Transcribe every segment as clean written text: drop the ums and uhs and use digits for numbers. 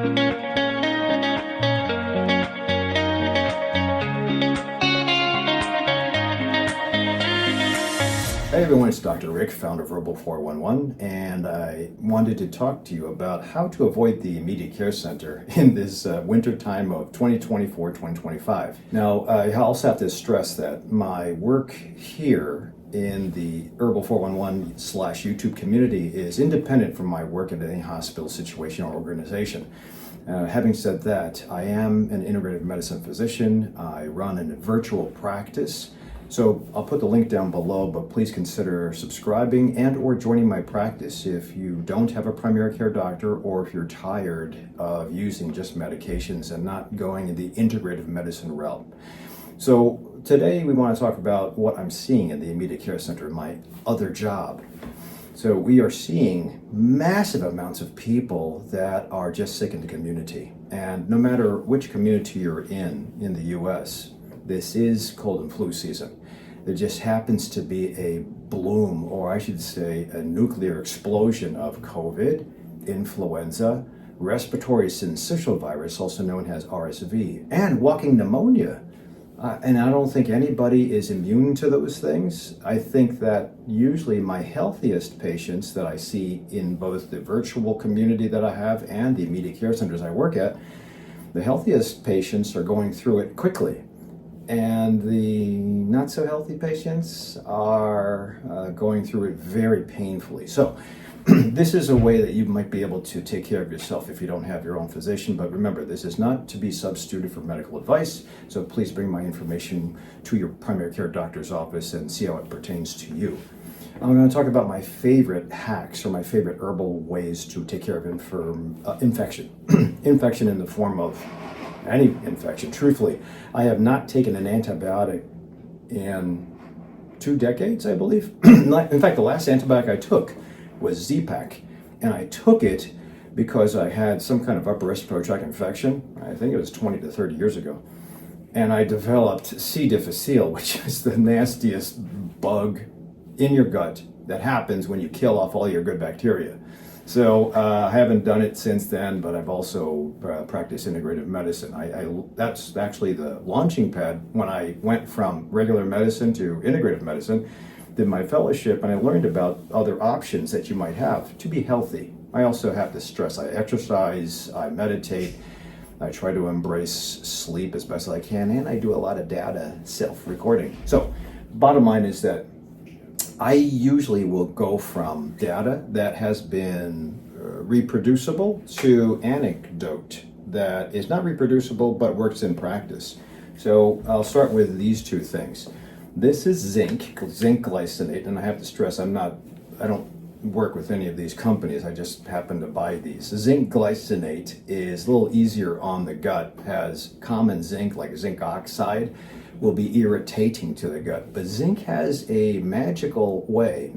Hey everyone, it's Dr. Rick, founder of Herbal 411, and I wanted to talk to you about how to avoid the immediate care center in this winter time of 2024-2025. Now, I also have to stress that my work here in the Herbal 411 / YouTube community is independent from my work at any hospital situation or organization. Having said that, I am an integrative medicine physician. I run a virtual practice. So I'll put the link down below, but please consider subscribing and or joining my practice if you don't have a primary care doctor or if you're tired of using just medications and not going in the integrative medicine realm. So today we want to talk about what I'm seeing in the immediate care center, my other job. So we are seeing massive amounts of people that are just sick in the community. And no matter which community you're in the US, this is cold and flu season. There just happens to be a bloom, or I should say a nuclear explosion of COVID, influenza, respiratory syncytial virus, also known as RSV, and walking pneumonia. And I don't think anybody is immune to those things. I think that usually my healthiest patients that I see in both the virtual community that I have and the immediate care centers I work at, the healthiest patients are going through it quickly. And the not so healthy patients are going through it very painfully. So this is a way that you might be able to take care of yourself if you don't have your own physician. But remember, this is not to be substituted for medical advice. So please bring my information to your primary care doctor's office and see how it pertains to you. I'm going to talk about my favorite hacks or my favorite herbal ways to take care of infection. Infection in the form of any infection. Truthfully, I have not taken an antibiotic in 2 decades, I believe. In fact, the last antibiotic I took was Z-Pak, and I took it because I had some kind of upper respiratory tract infection. I think it was 20 to 30 years ago. And I developed C. difficile, which is the nastiest bug in your gut that happens when you kill off all your good bacteria. So I haven't done it since then, but I've also practiced integrative medicine. That's actually the launching pad when I went from regular medicine to integrative medicine, did my fellowship, and I learned about other options that you might have to be healthy. I also have to stress, I exercise, I meditate, I try to embrace sleep as best as I can, and I do a lot of data self-recording. So bottom line is that I usually will go from data that has been reproducible to anecdote that is not reproducible but works in practice. So I'll start with these two things. This is zinc glycinate, and I have to stress I don't work with any of these companies, I just happen to buy these. Zinc glycinate is a little easier on the gut, has common zinc like zinc oxide will be irritating to the gut. But zinc has a magical way,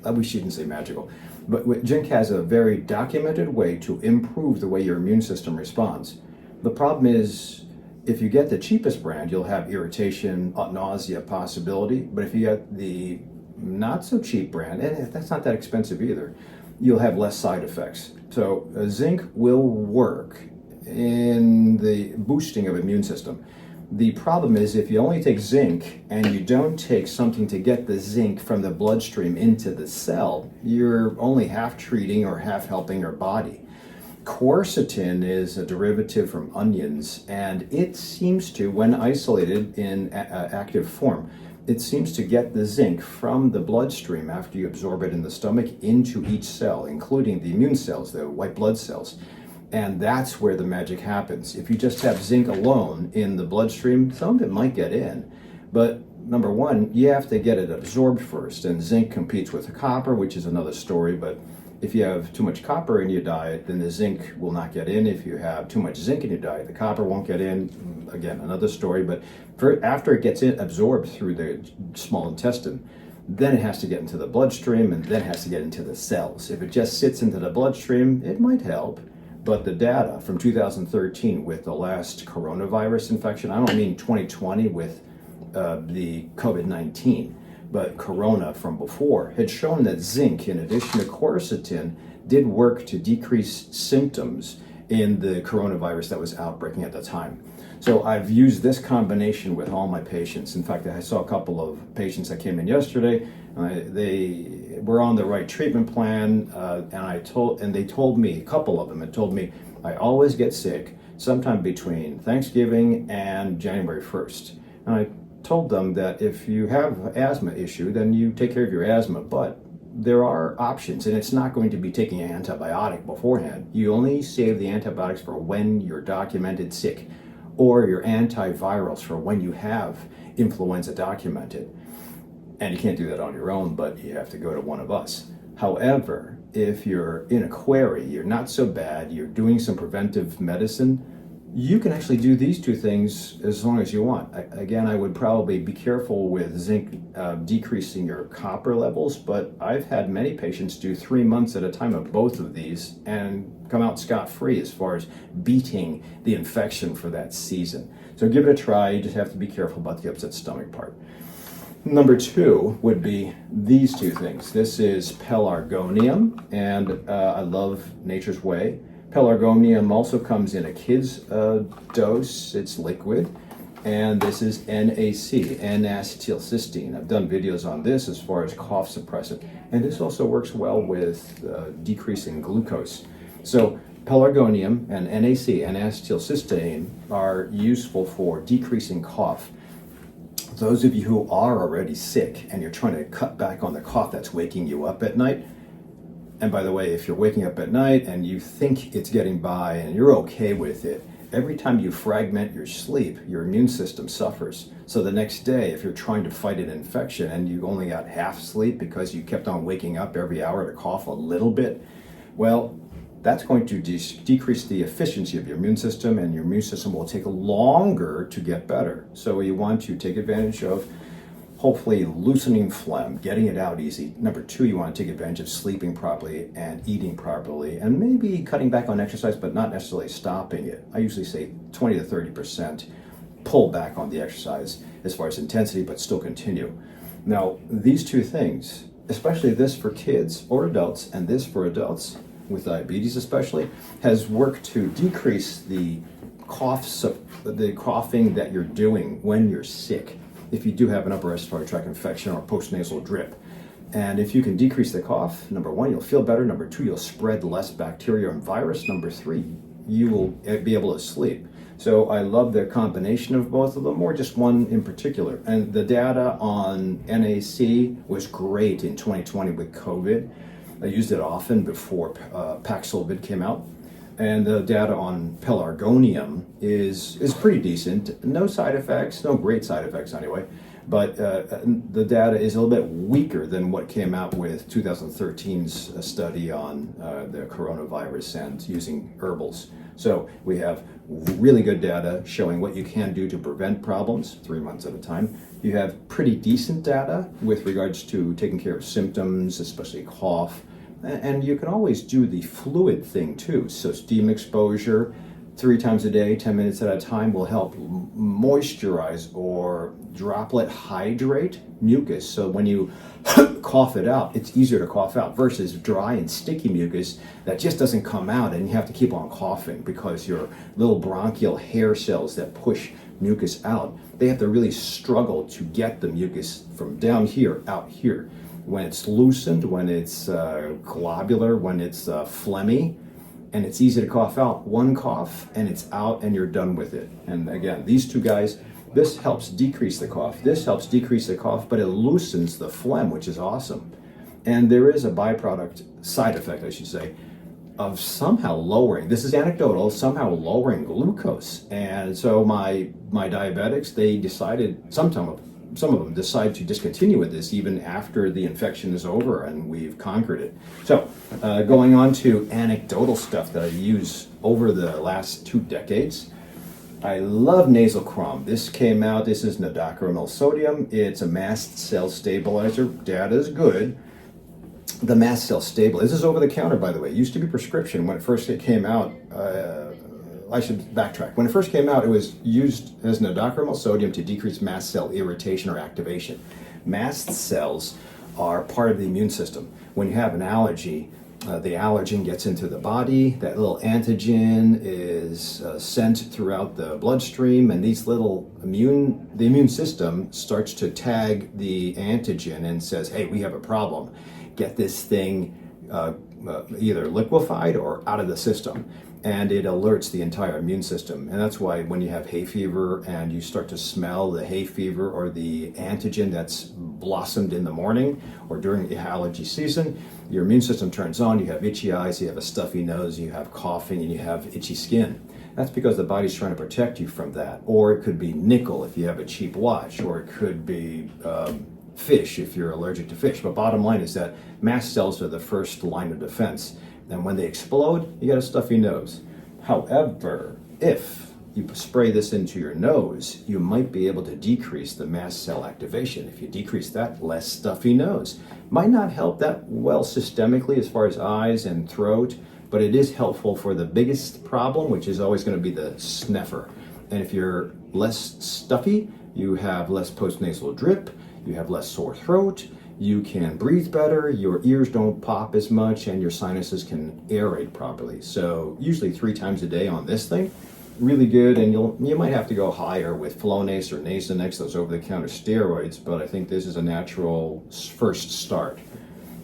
we shouldn't say magical, but zinc has a very documented way to improve the way your immune system responds. The problem is, if you get the cheapest brand, you'll have irritation, nausea possibility, but if you get the not so cheap brand, and that's not that expensive either, you'll have less side effects. So zinc will work in the boosting of immune system. The problem is if you only take zinc and you don't take something to get the zinc from the bloodstream into the cell, you're only half treating or half helping your body. Quercetin is a derivative from onions, and it seems to, when isolated in active form, it seems to get the zinc from the bloodstream after you absorb it in the stomach into each cell, including the immune cells, the white blood cells. And that's where the magic happens. If you just have zinc alone in the bloodstream, some of it might get in. But number one, you have to get it absorbed first. And zinc competes with the copper, which is another story. But if you have too much copper in your diet, then the zinc will not get in. If you have too much zinc in your diet, the copper won't get in. Again, another story. But after it gets absorbed through the small intestine, then it has to get into the bloodstream, and then it has to get into the cells. If it just sits into the bloodstream, it might help. But the data from 2013 with the last coronavirus infection, I don't mean 2020 with the COVID-19, but corona from before, had shown that zinc, in addition to quercetin, did work to decrease symptoms in the coronavirus that was outbreaking at the time. So I've used this combination with all my patients. In fact, I saw a couple of patients that came in yesterday. They were on the right treatment plan, and they told me, a couple of them had told me, I always get sick sometime between Thanksgiving and January 1st. And I told them that if you have an asthma issue, then you take care of your asthma, but there are options, and it's not going to be taking an antibiotic beforehand. You only save the antibiotics for when you're documented sick, or your antivirals for when you have influenza documented. And you can't do that on your own, but you have to go to one of us. However, if you're in a query, you're not so bad, you're doing some preventive medicine, you can actually do these two things as long as you want. Again, I would probably be careful with zinc decreasing your copper levels, but I've had many patients do 3 months at a time of both of these and come out scot-free as far as beating the infection for that season. So give it a try. You just have to be careful about the upset stomach part. Number 2 would be these two things. This is pelargonium, and I love Nature's Way. Pelargonium also comes in a kid's dose. It's liquid. And this is NAC, N-acetylcysteine. I've done videos on this as far as cough suppressant. And this also works well with decreasing glucose. So pelargonium and NAC, N-acetylcysteine, are useful for decreasing cough. Those of you who are already sick and you're trying to cut back on the cough that's waking you up at night, and by the way, if you're waking up at night and you think it's getting by and you're okay with it, every time you fragment your sleep, your immune system suffers. So the next day, if you're trying to fight an infection and you only got half sleep because you kept on waking up every hour to cough a little bit, well, that's going to decrease the efficiency of your immune system, and your immune system will take longer to get better. So you want to take advantage of hopefully loosening phlegm, getting it out easy. Number 2, you want to take advantage of sleeping properly and eating properly, and maybe cutting back on exercise, but not necessarily stopping it. I usually say 20 to 30% pull back on the exercise as far as intensity, but still continue. Now, these two things, especially this for kids or adults, and this for adults with diabetes especially, has worked to decrease the coughing that you're doing when you're sick, if you do have an upper respiratory tract infection or postnasal drip. And if you can decrease the cough, number 1, you'll feel better. Number 2, you'll spread less bacteria and virus. Number 3, you will be able to sleep. So I love the combination of both of them, or just one in particular. And the data on NAC was great in 2020 with COVID. I used it often before Paxlovid came out. And the data on pelargonium is pretty decent. No side effects, no great side effects anyway, but the data is a little bit weaker than what came out with 2013's study on the coronavirus and using herbals. So we have really good data showing what you can do to prevent problems 3 months at a time. You have pretty decent data with regards to taking care of symptoms, especially cough. And you can always do the fluid thing too. So steam exposure 3 times a day, 10 minutes at a time, will help moisturize or droplet hydrate mucus. So when you cough it out, it's easier to cough out versus dry and sticky mucus that just doesn't come out, and you have to keep on coughing because your little bronchial hair cells that push mucus out, they have to really struggle to get the mucus from down here out here. When it's loosened, when it's globular, when it's phlegmy, and it's easy to cough out, one cough and it's out and you're done with it. And again, these two guys, this helps decrease the cough. This helps decrease the cough, but it loosens the phlegm, which is awesome. And there is a byproduct, side effect, I should say, of somehow lowering, this is anecdotal, somehow lowering glucose. And so my diabetics, they decided, some of them decide to discontinue with this even after the infection is over and we've conquered it. So going on to anecdotal stuff that I use over the last 2 decades. I love nasal crom. This came out, this is nadacoramyl sodium. It's a mast cell stabilizer. Data is good. The mast cell stabilizer, this is over the counter, by the way. It used to be prescription when it first came out. I should backtrack. When it first came out, it was used as nadacoramyl sodium to decrease mast cell irritation or activation. Mast cells are part of the immune system. When you have an allergy, the allergen gets into the body. That little antigen is sent throughout the bloodstream, and the immune system starts to tag the antigen and says, hey, we have a problem. Get this thing either liquefied or out of the system. And it alerts the entire immune system. And that's why when you have hay fever and you start to smell the hay fever or the antigen that's blossomed in the morning or during the allergy season, your immune system turns on, you have itchy eyes, you have a stuffy nose, you have coughing, and you have itchy skin. That's because the body's trying to protect you from that. Or it could be nickel if you have a cheap watch, or it could be fish if you're allergic to fish. But bottom line is that mast cells are the first line of defense. And when they explode, you get a stuffy nose. However, if you spray this into your nose, you might be able to decrease the mast cell activation. If you decrease that, less stuffy nose. Might not help that well systemically as far as eyes and throat, but it is helpful for the biggest problem, which is always going to be the sneffer. And if you're less stuffy, you have less postnasal drip, you have less sore throat, you can breathe better, your ears don't pop as much, and your sinuses can aerate properly. So usually 3 times a day on this thing, really good. And you might have to go higher with Flonase or Nasonex, those over-the-counter steroids, but I think this is a natural first start.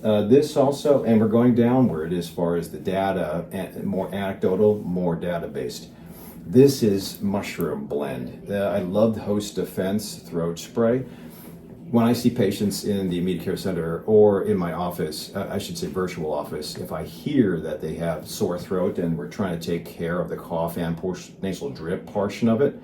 This also, and we're going downward as far as the data, more anecdotal, more data-based. This is Mushroom Blend. I love the Host Defense throat spray. When I see patients in the immediate care center or in my office, I should say virtual office, if I hear that they have sore throat and we're trying to take care of the cough and nasal drip portion of it,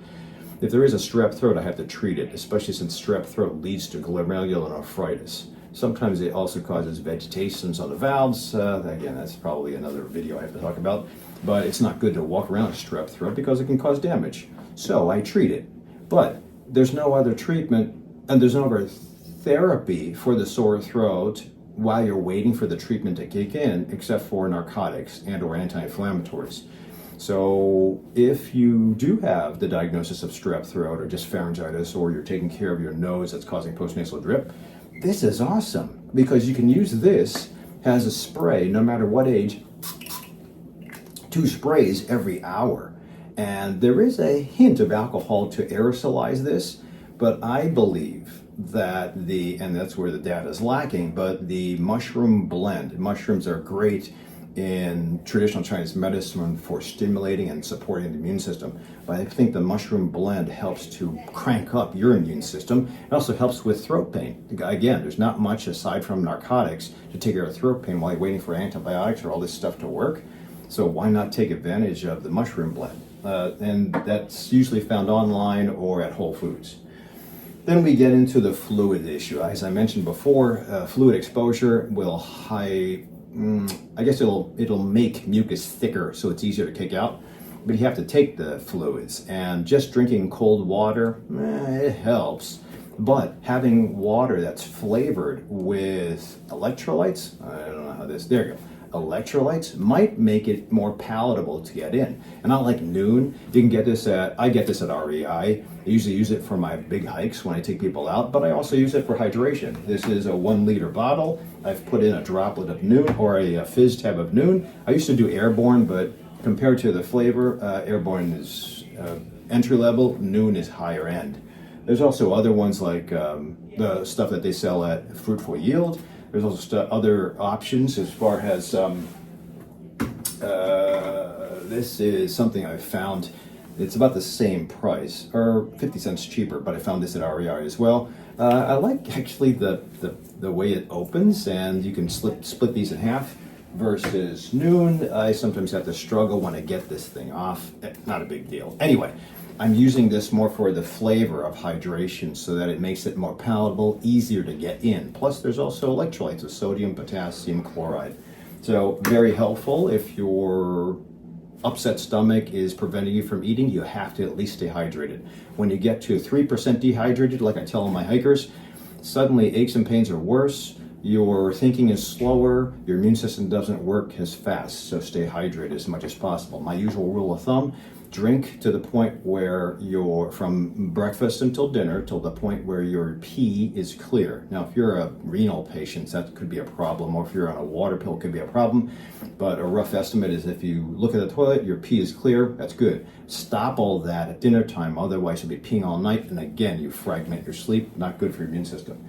if there is a strep throat, I have to treat it, especially since strep throat leads to glomerulonephritis. Sometimes it also causes vegetations on the valves. Again, that's probably another video I have to talk about, but it's not good to walk around with strep throat because it can cause damage. So I treat it, but there's no other treatment. And there's no other therapy for the sore throat while you're waiting for the treatment to kick in, except for narcotics and or anti-inflammatories. So if you do have the diagnosis of strep throat or just pharyngitis, or you're taking care of your nose that's causing postnasal drip, this is awesome because you can use this as a spray, no matter what age, 2 sprays every hour. And there is a hint of alcohol to aerosolize this, but I believe that and that's where the data is lacking, but the mushroom blend, mushrooms are great in traditional Chinese medicine for stimulating and supporting the immune system. But I think the mushroom blend helps to crank up your immune system. It also helps with throat pain. Again, there's not much aside from narcotics to take care of throat pain while you're waiting for antibiotics or all this stuff to work. So why not take advantage of the mushroom blend? And that's usually found online or at Whole Foods. Then we get into the fluid issue. As I mentioned before, fluid exposure will it'll make mucus thicker so it's easier to kick out. But you have to take the fluids, and just drinking cold water, it helps. But having water that's flavored with electrolytes, I don't know how there you go. Electrolytes might make it more palatable to get in. And not like Nuun, you can get this I get this at REI. I usually use it for my big hikes when I take people out, but I also use it for hydration. This is a 1 liter bottle. I've put in a droplet of Nuun or a fizz tab of Nuun. I used to do Airborne, but compared to the flavor, Airborne is entry level, Nuun is higher end. There's also other ones like the stuff that they sell at Fruitful Yield. There's also other options as far as this is something I've found. It's about the same price, or 50 cents cheaper, but I found this at REI as well. I like actually the way it opens, and you can split these in half versus Nuun. I sometimes have to struggle when I get this thing off. Not a big deal. Anyway, I'm using this more for the flavor of hydration so that it makes it more palatable, easier to get in. Plus, there's also electrolytes of sodium, potassium, chloride. So very helpful if your upset stomach is preventing you from eating. You have to at least stay hydrated. When you get to 3% dehydrated, like I tell my hikers, suddenly aches and pains are worse. your thinking is slower, your immune system doesn't work as fast, so stay hydrated as much as possible. My usual rule of thumb, drink to the point where you're from breakfast until dinner, till the point where your pee is clear. Now, if you're a renal patient, that could be a problem, or if you're on a water pill, it could be a problem. But a rough estimate is if you look at the toilet, your pee is clear, that's good. Stop all that at dinner time, otherwise you'll be peeing all night, and again, you fragment your sleep, not good for your immune system.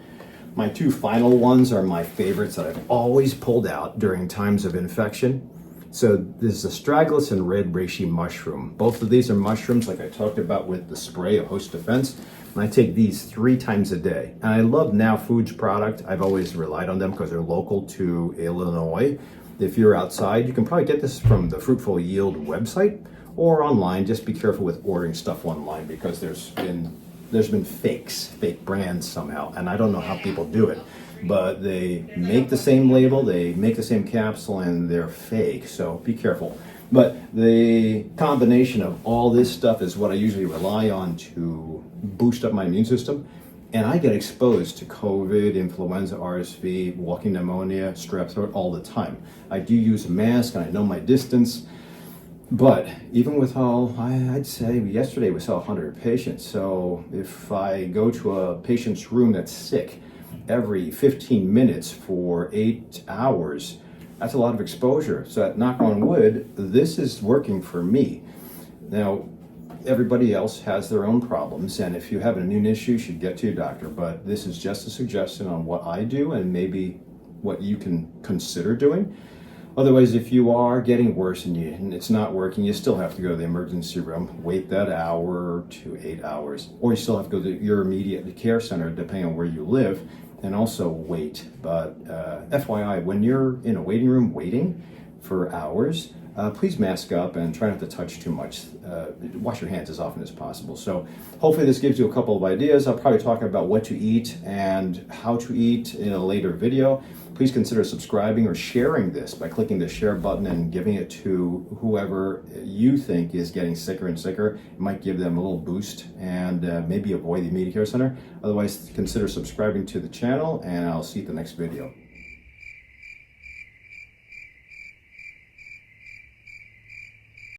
My two final ones are my favorites that I've always pulled out during times of infection. So this is astragalus and red reishi mushroom. Both of these are mushrooms like I talked about with the spray of Host Defense. And I take these 3 times a day. And I love Now Foods product. I've always relied on them because they're local to Illinois. If you're outside, you can probably get this from the Fruitful Yield website or online. Just be careful with ordering stuff online because there's been fake brands somehow, and I don't know how people do it, but they make the same label, they make the same capsule, and they're fake, so be careful. But the combination of all this stuff is what I usually rely on to boost up my immune system, and I get exposed to COVID, influenza, RSV, walking pneumonia, strep throat all the time. I do use a mask, and I know my distance. But even with all, I'd say yesterday we saw 100 patients. So if I go to a patient's room that's sick every 15 minutes for 8 hours, that's a lot of exposure. So knock on wood, this is working for me. Now, everybody else has their own problems, and if you have an immune issue, you should get to your doctor. But this is just a suggestion on what I do and maybe what you can consider doing. Otherwise, if you are getting worse and it's not working, you still have to go to the emergency room, wait that hour to 8 hours, or you still have to go to your immediate care center, depending on where you live, and also wait. But FYI, when you're in a waiting room waiting for hours, please mask up and try not to touch too much. Wash your hands as often as possible. So hopefully this gives you a couple of ideas. I'll probably talk about what to eat and how to eat in a later video. Please consider subscribing or sharing this by clicking the share button and giving it to whoever you think is getting sicker and sicker. It might give them a little boost and maybe avoid the immediate care center. Otherwise, consider subscribing to the channel, and I'll see you at the next video.